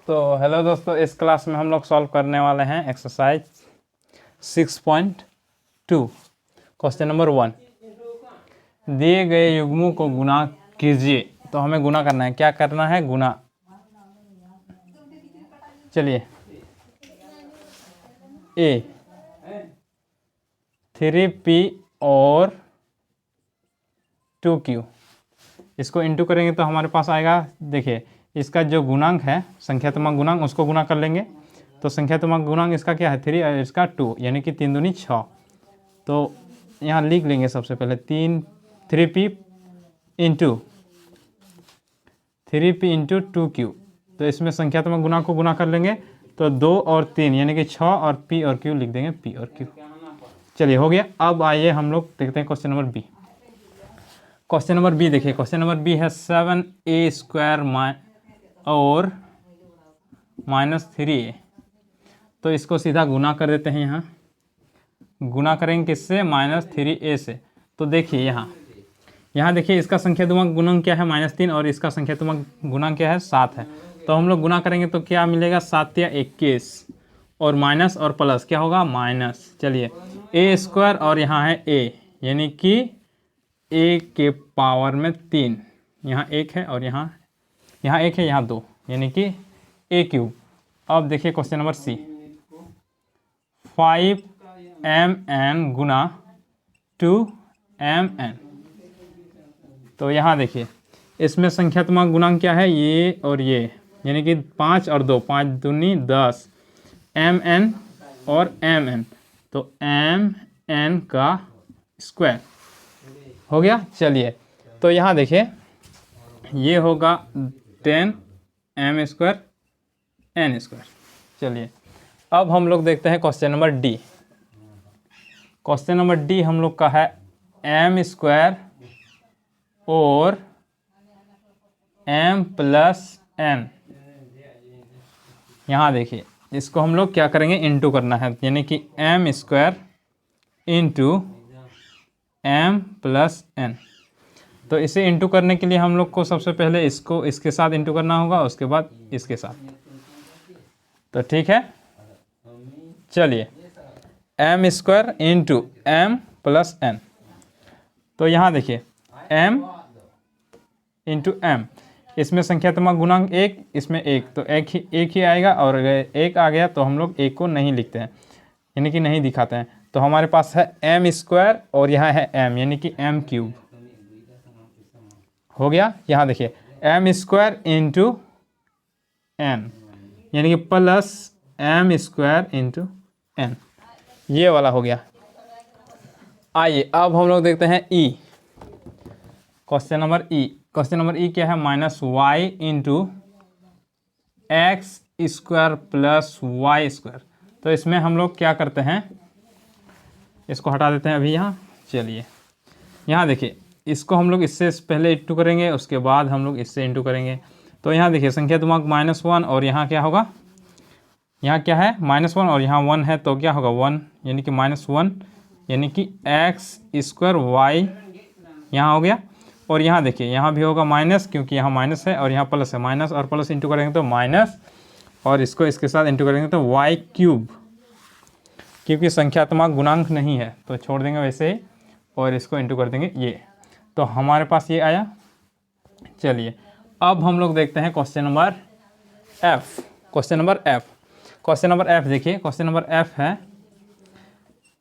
तो हेलो दोस्तों, इस क्लास में हम लोग सॉल्व करने वाले हैं एक्सरसाइज 6.2 क्वेश्चन नंबर 1। दिए गए युग्मों को गुना कीजिए। तो हमें गुना करना है। क्या करना है? गुना। चलिए, ए 3p और 2q, इसको इंटू करेंगे तो हमारे पास आएगा। देखिए, इसका जो गुणांक है, संख्यात्मक गुणांक, उसको गुना कर लेंगे। तो संख्यात्मक गुणांक इसका क्या है? 3 और इसका 2, यानी कि 3 दूनी 6। तो यहाँ लिख लेंगे सबसे पहले 3p into 3p into 2q। तो इसमें संख्यात्मक गुणांक को गुना कर लेंगे तो 2 और 3 यानी कि 6 और p और q लिख देंगे, p और q। चलिए, हो गया। अब आइए हम लोग देखते हैं question number B. Question number B देखिए, क्वेश्चन नंबर बी है 7a² और -3a। तो इसको सीधा गुना कर देते हैं। यहाँ गुना करेंगे किससे? -3a से। तो देखिए यहाँ देखिए, इसका संख्यात्मक गुणांक क्या है? -3, और इसका संख्यात्मक गुणांक क्या है? 7 है। तो हम लोग गुना करेंगे तो क्या मिलेगा? 7 या 21, और माइनस और प्लस क्या होगा? माइनस। चलिए, a² और यहाँ है a, यानी कि a के पावर में 3। यहाँ 1 है और यहाँ 1 है, यहाँ 2, यानी कि a³। अब देखिए क्वेश्चन नंबर सी, 5mn गुना 2mn। तो यहाँ देखिए, इसमें संख्यात्मक गुणांक क्या है? ये और ये, यानी कि 5 और 2, 5 दूनी 10, mn और mn। तो mn का स्क्वायर हो गया। चलिए, तो यहाँ देखिए, ये होगा 10m² n²। चलिए, अब हम लोग देखते हैं question number D. Question number D हम लोग का है m² और m+n। यहाँ देखिए, इसको हम लोग क्या करेंगे? इंटू करना है, यानी कि m² इंटू m+n। तो इसे इंटू करने के लिए हम लोग को सबसे पहले इसको इसके साथ इंटू करना होगा, उसके बाद इसके साथ। तो ठीक है, चलिए, m² इंटू m+n। तो यहाँ देखिए, m इंटू m, इसमें संख्यात्मक गुणांक 1, इसमें 1, तो एक ही आएगा। और अगर 1 आ गया तो हम लोग 1 को नहीं लिखते हैं, यानी कि नहीं दिखाते हैं। तो हमारे पास है m² और यहाँ है m, यानी कि m³ हो गया। यहाँ देखिए, m² इंटू n, यानी कि प्लस m² इंटू n, ये वाला हो गया। आइए अब हम लोग देखते हैं E. Question number E. Question number E क्या है? -y into x² plus y²। तो इसमें हम लोग क्या करते हैं? इसको हटा देते हैं अभी यहाँ। चलिए, यहाँ देखिए, इसको हम लोग इससे पहले इंटू करेंगे, उसके बाद हम लोग इससे इंटू करेंगे। तो यहाँ देखिए, संख्यात्मक -1 और यहाँ क्या होगा? यहाँ क्या है? -1 और यहाँ 1 है, तो क्या होगा? 1, यानी कि -1, यानी कि x² y यहाँ हो गया। और यहाँ देखिए, यहाँ भी होगा माइनस, क्योंकि यहाँ माइनस है और यहाँ प्लस है। माइनस और प्लस इंटू करेंगे तो माइनस, और इसको इसके साथ इंटू करेंगे तो y³, क्योंकि संख्यात्मक गुणांक नहीं है तो छोड़ देंगे वैसे ही, और इसको इंटू कर देंगे ये। तो हमारे पास ये आया। चलिए, अब हम लोग देखते हैं question number F. Question number F. Question number F देखिए, क्वेश्चन नंबर एफ है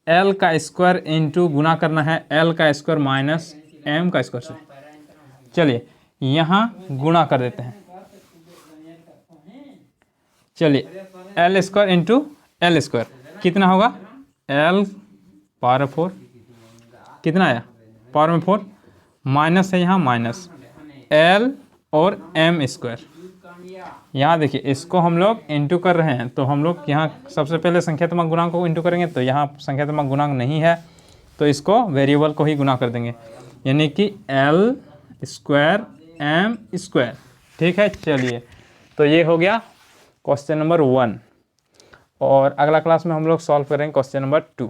l² इंटू गुना करना है l² माइनस m² से। चलिए, यहाँ गुना कर देते हैं। चलिए, l² इंटू l², कितना होगा? l पावर 4, कितना आया? पावर में 4, माइनस है यहाँ माइनस l और m²। यहाँ देखिए, इसको हम लोग इंटू कर रहे हैं, तो हम लोग यहाँ सबसे पहले संख्यात्मक गुणांक को इंटू करेंगे। तो यहाँ संख्यात्मक गुणांक नहीं है, तो इसको वेरिएबल को ही गुना कर देंगे, यानी कि l² m²। ठीक है, चलिए, तो ये हो गया क्वेश्चन नंबर 1, और अगला क्लास में हम लोग सॉल्व करेंगे क्वेश्चन नंबर 2।